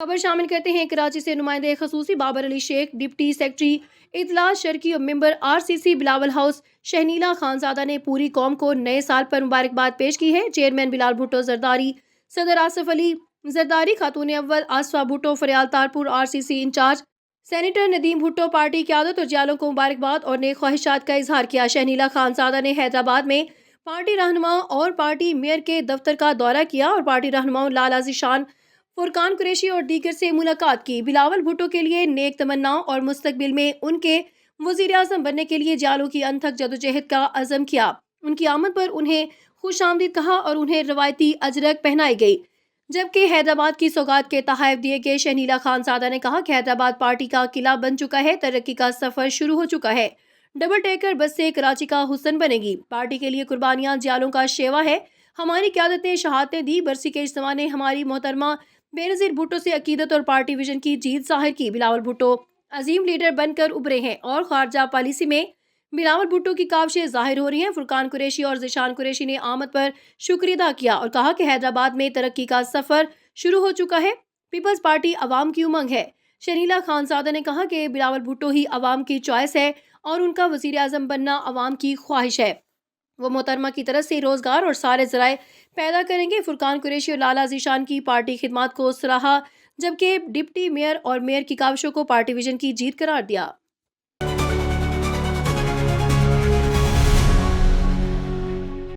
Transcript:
خبر شامل کرتے ہیں کراچی سے نمائندے خصوصی بابر علی شیخ، ڈپٹی سیکرٹری اطلاع شرکی اور ممبر RCC بلاول ہاؤس شہنیلا خانزادہ نے پوری قوم کو نئے سال پر مبارکباد پیش کی ہے۔ چیئرمین بلال بھٹو زرداری، صدر آصف علی زرداری، خاتون اول Asifa Bhutto Faryal Talpur, RCC in charge senator Nadeem Bhutto, party قیادت اور جالوں کو مبارکباد اور نیک خواہشات کا اظہار کیا۔ شہنیلا خانزادہ نے حیدرآباد میں پارٹی رہنماؤں اور پارٹی میئر کے دفتر کا دورہ کیا اور پارٹی رہنماؤں لالہ ذیشان، فرقان قریشی اور دیگر سے ملاقات کی۔ بلاول بھٹو کے لیے نیک تمناؤں اور مستقبل میں ان کے وزیر اعظم بننے کے لیے جالوں کی انتھک جدوجہد کا عزم کیا۔ ان کی آمد پر انہیں خوش آمدید کہا اور انہیں روایتی اجرک پہنائی گئی، جبکہ حیدرآباد کی سوگات کے تحائف دیے گئے۔ شہنیلا خانزادہ نے کہا کہ حیدرآباد پارٹی کا قلعہ بن چکا ہے، ترقی کا سفر شروع ہو چکا ہے۔ ڈبل ٹیکر بس سے کراچی کا حسن بنے گی۔ پارٹی کے لیے قربانیاں جالوں کا شیوا ہے۔ ہماری قیادت نے شہادتیں دی۔ برسی کے اجتماع نے ہماری محترمہ بینظیر بھٹو سے عقیدت اور پارٹی ویژن کی جیت ظاہر کی۔ بلاول بھٹو عظیم لیڈر بن کر ابھرے ہیں اور خارجہ پالیسی میں بلاول بھٹو کی کاوشیں ظاہر ہو رہی ہیں۔ فرقان قریشی اور ذیشان قریشی نے آمد پر شکریہ ادا کیا اور کہا کہ حیدرآباد میں ترقی کا سفر شروع ہو چکا ہے۔ پیپلز پارٹی عوام کی امنگ ہے۔ شہنیلا خانزادہ نے کہا کہ بلاول بھٹو ہی عوام کی چوائس ہے اور ان کا وزیر اعظم بننا عوام کی خواہش ہے۔ وہ محترمہ کی طرف سے روزگار اور سارے ذرائع پیدا کریں گے۔ فرقان قریشی اور لالہ ذیشان کی پارٹی خدمات کو سراہا، جبکہ ڈپٹی میئر اور میئر کی کاوشوں کو پارٹی ویژن کی جیت قرار دیا۔